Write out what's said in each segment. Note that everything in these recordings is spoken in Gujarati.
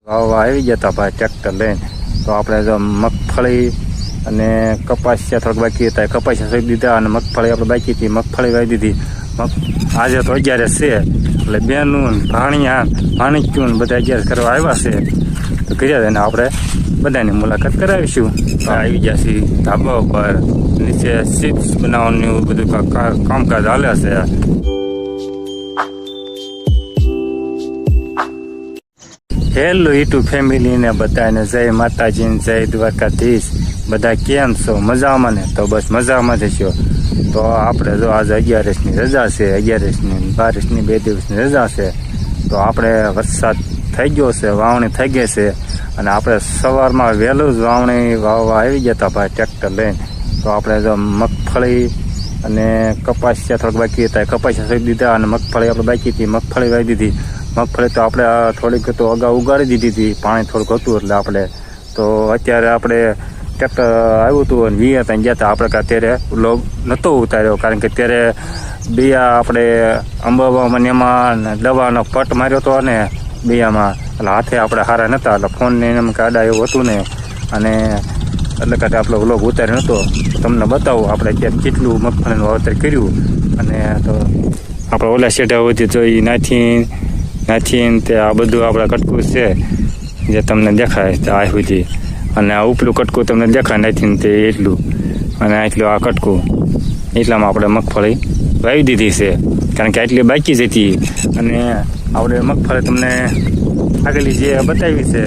વાવવા આવી જતા ભાઈ ટ્રેક્ટર લઈને તો આપણે જો મગફળી અને કપાસિયા થોડોક બાકી હતા, કપાસિયા સહી દીધા અને મગફળી આપણે બાકી હતી, મગફળી વાવી દીધી. આજે તો 11 છે એટલે બેનું ભાણિક્યું બધા 11 કરવા આવ્યા છે તો કર્યા એને આપણે બધાની મુલાકાત કરાવીશું. આવી ગયા છીએ ધાબા ઉપર, નીચે ચિપ્સ બનાવવાનું બધું કામકાજ હાલે છે. હેલો યુટ્યુબ ફેમિલીને બધાને જય માતાજી, જય દ્વારકાધીશ. બધા કેમ છો? મજામાં ને? તો બસ મજામાં જ છો. તો આપણે જો આજે 11ની રજા છે, 11ની 12ની 2 દિવસની રજા છે. તો આપણે વરસાદ થઈ ગયો છે, વાવણી થઈ ગઈ છે અને આપણે સવારમાં વહેલું જ વાવણી વાવવા આવી ગયા ભાઈ ટ્રેક્ટર લઈને. તો આપણે જો મગફળી અને કપાસિયા થોડોક બાકી હતા, કપાસિયા સહી દીધા અને મગફળી આપણે બાકી હતી, મગફળી વાવી દીધી. મગફળી તો આપણે થોડીક તો અગાઉ ઉગાડી દીધી હતી, પાણી થોડુંક હતું એટલે આપણે તો અત્યારે આપણે ટ્રેક્ટર આવ્યું હતું અને વી હતા ગયા હતા. આપણે અત્યારે લોગ નહોતો ઉતાર્યો કારણ કે અત્યારે બિયા આપણે અંબાવામાં એમાં દવાનો પટ માર્યો હતો અને બિયામાં એટલે હાથે આપણે સારા નહોતા એટલે ફોનને એમ કાઢા એવું હતું ને અને એટલે કાંઈ આપણો વ્લોગ ઉતાર્યો નહોતો. તમને બતાવું આપણે અત્યારે કેટલું મગફળીનું વાવેતર કર્યું. અને તો આપણે ઓલા શેઢા હોતી તો એ નાથીને તે આ બધું આપણા કટકું છે જે તમને દેખાય તો આ સુધી, અને આ ઉપલું કટકું તમને દેખાય નાથીને તે એટલું, અને આટલું આ કટકું એટલામાં આપણે મગફળી વાવી દીધી છે કારણ કે આટલી બાકી જ હતી. અને આપણે મગફળી તમને આગળની જે બતાવી છે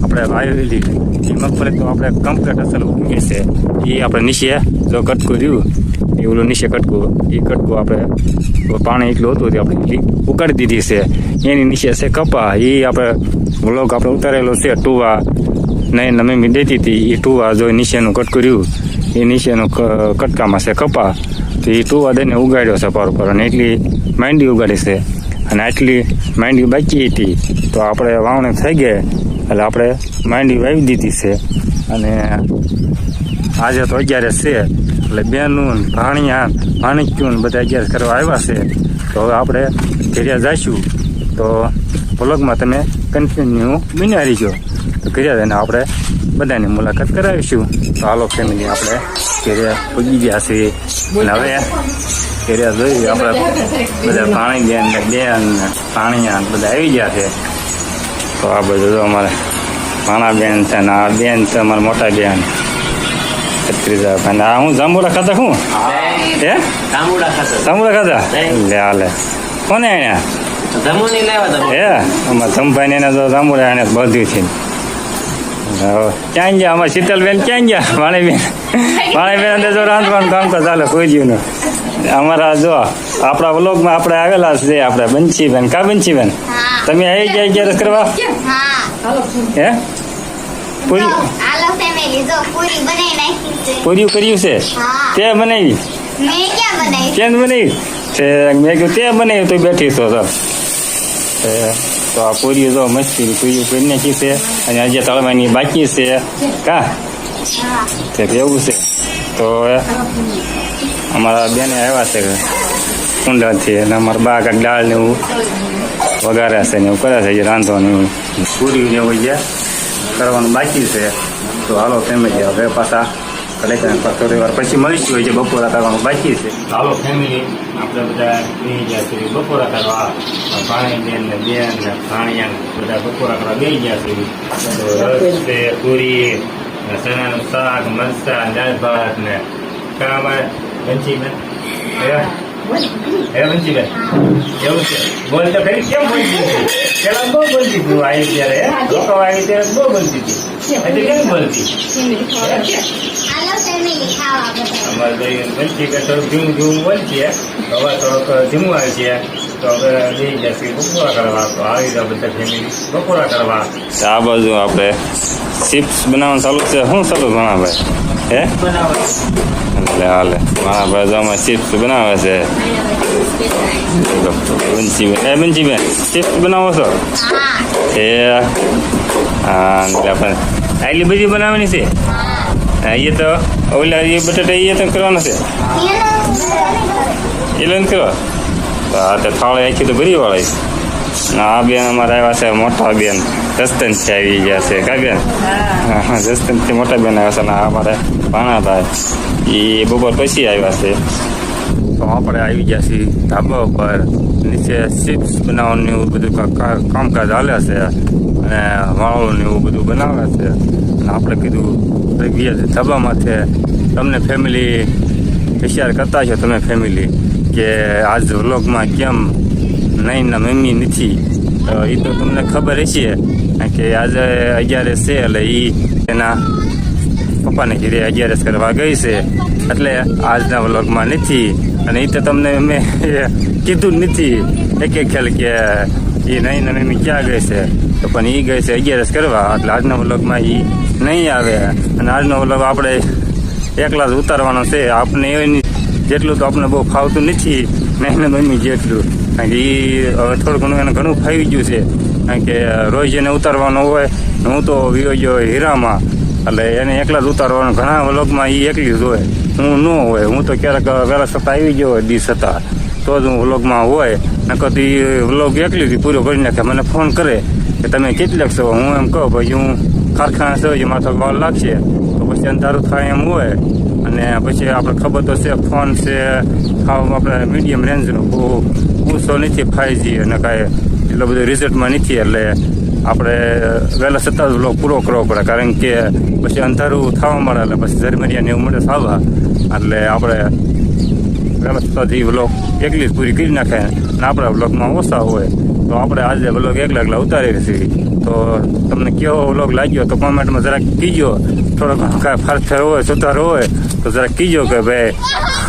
આપણે વાવેલી એ મગફળી તો આપણે કમ્પ્લીટ અસર ઉગી છે. એ આપણે નીચે જો કટકું રહ્યું એ ઓલું નીચે કટકું, એ કટકું આપણે પાણી એટલું હતું તે આપણે ઉગાડી દીધી છે. એની નીચે છે કપા, એ આપણે વ્લોગ આપણે ઉતારેલો છે. ટુવા નહીં મમ્મી દેતી હતી, એ ટુવા જો નીચેનું કટકું રહ્યું એ નીચેનું કટકામાં છે કપા, તો એ ટુવા દઈને ઉગાડ્યો છે પાર ઉપર અને એટલી માંડી ઉગાડી છે. અને આટલી માંડી બાકી હતી તો આપણે વાવણી થઈ ગઈ એટલે આપણે માંડી વાવી દીધી છે. અને આજે તો 11 છે એટલે બેનું ભાણિક્યું બધા 11 કરવા આવ્યા છે. તો હવે આપણે ઘેરિયા જઈશું તો વ્લોગમાં તમે કન્ટિન્યુ બન્યા રહીજો. તો ઘેરિયા જઈને આપણે બધાની મુલાકાત કરાવીશું. તો હાલો ફેમિલી આપણે ઘેરિયા પૂજી ગયા છીએ અને હવે ઘેરિયા જોઈ આપણે બધા પાણી બેન પાણીયા બધા આવી ગયા છે. તો આ બધું તો અમારે ભાણા બેન છે ને આ બેન છે અમારા મોટા બેન ત્રીજા. અને આ હું જાંબુડા ખાતા શું હે જાંબુડા ખાતા લે હાલે કોને અહીંયા હે અમારા જમભાઈ એને તો જાંબુડા એને બધું છે. ક્યાં ગયા અમારા શીતલબેન? ક્યાં ગયા ભાણીબેન જો રાંધવાનું કામ તો ચાલે કોઈ જીવનું. અમારા જો આપણા વ્લોગમાં આપણે આવેલા છે આપણે બંસીબેન. કા બંસીબેન તમે આવી ગયા 11 કરવા હે? પૂરી કર્યું છે તે બનાવી? કેમ બનાવી? મેં કહ્યું તે બનાવી તો બેઠી છો સર. તો આ પૂરી જો મસ્તી પૂરી કરી નાખી છે અને હજી તળવાની બાકી છે. કા તે એવું છે? તો અમારા બેને આવ્યા છે કુંડાથી અને અમારા બા કાંઈક દાળ ને એવું વઘારે છે ને એવું કરે છે રાંધવાનું એવું પૂરી ને એવું જે કરવાનું બાકી છે. તો હાલો ફેમિલી હવે પાછા થોડી વાર પછી મળીશું. હોય છે બપોરા કરવાનું બાકી છે. હાલો ફેમિલી આપણે બધા બેસી ગયા છીએ બપોરા કરવા. પાણી બેન ને બેન ને પાણીયા બધા બપોરા કરવા બેસી ગયા છીએ. તો રસ છે, પૂરી, ચણાનું શાક, મરચાં, દાળ ભાત ને કામાં બંસીબેન હે બંસીબેન એવું છે. બોલ તો ખરી કેમ બોલતી હતી? પેલા બહુ બોલતી હતી આવી ત્યારે લોકો આવી ત્યારે બહુ બોલતી હતી. હજી કેમ બોલતી? અમારે બંસીબેન થોડુંક ધીમું બોલશે, હવે થોડુંક ધીમું આવી છે. તો હવે લઈ જશે બપોરા કરવા. તો આવી જાવ બધા ફેમિલી બપોરા કરવા. આ બાજુ આપણે ચિપ્સ બનાવવાનું ચાલુ છે. શું ચાલુ ઘણા ભાઈ હે એટલે હાલે મારા ભાઈ આમાં ચિપ્સ બનાવે છે. બંસીબેન ચિપ્સ બનાવો છો એ? હા એટલે આપણે આટલી બધી બનાવવાની છે. એ તો ઓલા એ બટાટા એ તો કરવાના છે એ લઈને કરવા. તો આ તો થાળી આખી તો ભરી વાળી. આ બેન અમારે આવ્યા છે મોટા બેન જસદનથી આવી ગયા છે કાંઈ બેન? હા, જસદનથી મોટા બેન આવ્યા છે ને અમારે ભાણાભાઈ એ બપોર પછી આવ્યા છે. તો આપણે આવી ગયા છીએ ધાબા ઉપર. નીચે ચિપ્સ બનાવવાનું એવું બધું કામકાજ હાલે છે અને વાળું એવું બધું બનાવે છે. અને આપણે કીધું ગયા ધાબામાંથી તમને ફેમિલી વિચાર કરતા છો તમે ફેમિલી કે આજ વ્લોગમાં કેમ નહીં ના મમ્મી નથી. એ તો તમને ખબર હશે કે આજે 11 છે એટલે એ એના પપ્પાને ઘરે 11 કરવા ગઈ છે એટલે આજના વ્લોગમાં નથી. અને એ તો તમને મેં કીધું જ નથી એક ખ્યાલ કે એ નહીં ને મમ્મી ક્યાં ગઈ છે. તો પણ એ ગઈ છે 11 કરવા એટલે આજના વ્લોગમાં એ નહીં આવે. અને આજનો વ્લોગ આપણે એકલા જ ઉતારવાનો છે. આપણે એની જેટલું તો આપણે બહુ ફાવતું નથી નહીં ને મમ્મી જેટલું. કારણ કે એ હવે થોડું ઘણું એને ઘણું ફાવી ગયું છે. કારણ કે રોજ એને ઉતારવાનો હોય. હું તો વિયો ગયો હીરામાં એટલે એને એકલા જ ઉતારવાનું. ઘણા વ્લોગમાં એ એકલી જ હોય, હું ન હોય. હું તો ક્યારેક વહેલા સત્તા આવી ગયો હોય દિવસ હતા તો જ હું વ્લોગમાં હોય. નકર તો એ વ્લોગ એકલીથી પૂરો કરી નાખે. મને ફોન કરે કે તમે કેટલાક છો. હું એમ કહું પછી હું કારખાના છો જે માથો વાર લાગશે તો પછી અંધારું થાય એમ હોય. અને પછી આપણે ખબર તો છે ફોન છે ખાવ આપણે મીડિયમ રેન્જનો બહુ ઊંચો નથી 5G અને કાંઈ એટલો બધો રિઝલ્ટમાં નથી. એટલે આપણે વહેલા સત્તા વ્લોગ પૂરો કરવો પડે કારણ કે પછી અંધારું થવા મળે એટલે પછી ઝરમરિયાને એવું મળે થવા. એટલે આપણે વહેલા સત્તાથી વ્લોગ એકલી જ પૂરી કરી નાખે અને આપણા વ્લોગમાં ઓછા હોય તો આપણે આજે વ્લોગ એકલા ઉતારી છીએ. તો તમને કેવો વ્લોગ લાગ્યો તો કોમેન્ટમાં જરાક કીજો. થોડો ઘણો કાંઈ ફરફેર હોય સુધારો હોય તો જરાક કીજો કે ભાઈ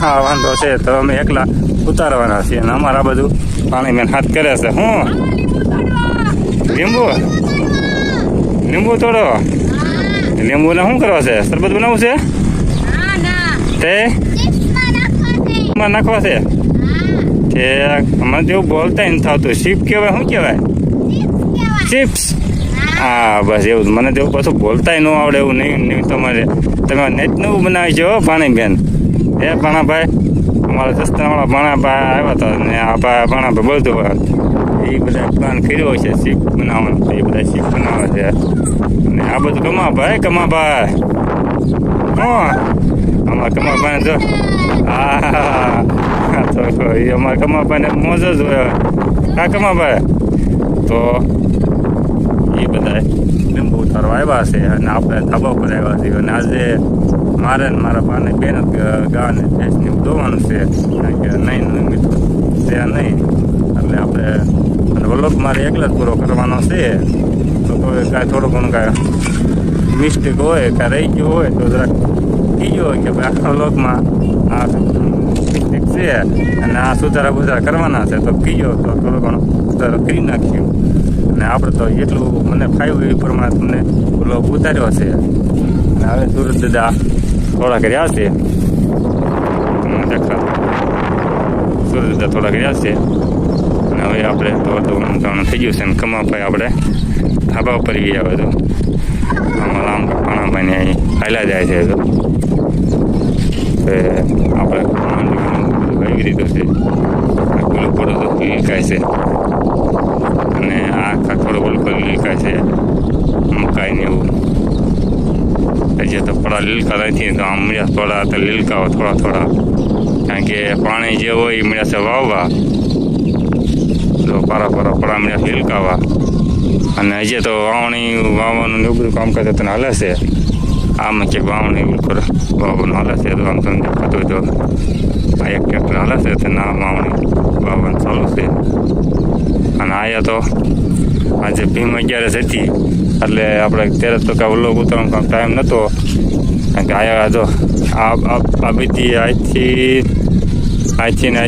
હા વાંધો છે તો અમે એકલા ઉતારવાના છીએ. અને અમારા બધું પાણી મેં હાથ કરે છે. હું લીંબુ તોડો. લીંબુને શું કરવા છે? શરબત બનાવવું છે તે નાખવા છે તે મને તેવું બોલતા નથી થતું. શીપ કહેવાય શું કહેવાય? ચિપ્સ. હા બસ એવું જ. મને તેવું પાછું બોલતાય ન આવડે એવું નહીં. તમારે તમે નેટ નવું બનાવી છો ભાણી બેન. એ ભાણાભાઈ અમારા સસ્તાવાળા ભાણાભાઈ આવ્યા હતા ને આ ભાણાભાઈ બોલતું એ બધા પ્લાન કર્યો છે શીપ બનાવવાનો. એ બધા શીપ બનાવે છે અને આ બધું કમાભાઈ હું અમારા કમાભાઈ જો હા તો એ અમારા કમાભાઈને મોજ જ હોય. હા કમાભાઈ તો એ બધા લીંબુ ઉતારવા આવ્યા છે અને આપણે ધાબા પર આવ્યા છીએ. અને આજે મારે ને મારા બાને બેન ગાને ભેંસને ધોવાનું છે કારણ કે નહીં મિત્રો છે નહીં. એટલે આપણે અને વ્લોગ મારે એકલા જ પૂરો કરવાનો છે. તો કાંઈ થોડું ઘણું કાંઈ મિસ્ટેક હોય કાંઈ રહી ગયું હોય તો જરાક કીજો કે ભાઈ આખા વ્લોગમાં આ મિસ્ટેક છે અને આ સુધારા બુધારા કરવાના છે તો કીજો તો થોડો ઘણો સુધારો કરી નાખ્યું. અને આપણે તો એટલું મને ફાવ્યું એ પ્રમાણે તમને વ્લોગ ઉતાર્યો છે. અને હવે સુરત દાદા થોડા કર્યા છે સુરત દાદા થોડા કર્યા છે. અને હવે આપણે તો ઊંઘવાનું થઈ ગયું છે ને કમાભાઈ આપણે ધાબા ઉપર આવે તો આમાં આમ ભાણાભાઈને અહીં હાલ્યા જાય છે. તો આપણે વાવી દીધું છે ગુલું પડો તો લીલકાય છે અને આખા થોડો ગુલું લીલકાય છે મકાઈ ને એવું. હજી તો થોડા લીલકા નથી તો આમ મળ્યા થોડા તો લીલકાઓ થોડા કારણ કે પાણી જે હોય એ મળ્યા છે વાવવા તો પારા પડા મળ્યા લીલકાવા. અને હજી તો વાવવાનું એવું બધું કામકાજ તને હાલે છે. આમાં ક્યાંક વાવણી વાવવાનું હાલે છે તો આમ તમને દેખાતું તો આ એક ટ્રેક્ટર હાલે છે તેને આ વાવણી વાવવાનું ચાલુ છે. અને આયા તો આજે ભીમ 11 હતી એટલે આપણે ત્યારે તો કાંઈ વ્લોગ ઉતારવાનો કાંઈ ટાઈમ નહોતો કારણ કે આયા તો આ બધી અહીંથી ને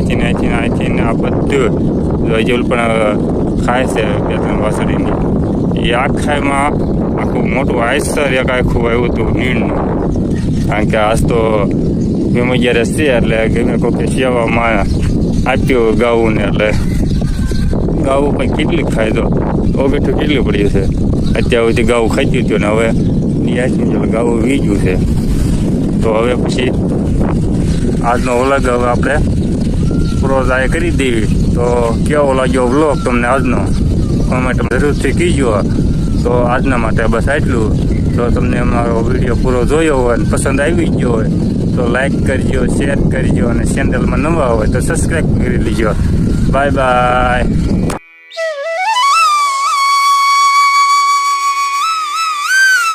આ બધું હજી પણ ખાય છે 2-3 વાસળીની. એ આખામાં આખું મોટું આયસર એક આખું આવ્યું હતું નીણનું. કારણ કે આજ તો ભીમ 11 છે એટલે ગમે કોઈ સેવામાં આપ્યું ગાવું ને એટલે ગાવું પણ કેટલી ખાય તો બેઠું કેટલું પડ્યું છે. અત્યાર સુધી ગાવું ખાઈ ગયું ને હવે એટલે ગાવું વીજ્યું છે. તો હવે પછી આજનો વ્લોગ હવે આપણે પૂરો જાય કરી દેવી. તો કેવો લાગ્યો વ્લોગ તમને આજનો કોમેન્ટ જરૂરથી કીજો. તો આજના માટે બસ આટલું. જો તમને અમારો વિડીયો પૂરો જોયો હોય અને પસંદ આવી ગયો હોય તો લાઈક કરજો, શેર કરજો અને ચેનલમાં નવા હોય તો સબસ્ક્રાઈબ કરી લેજો. Bye bye.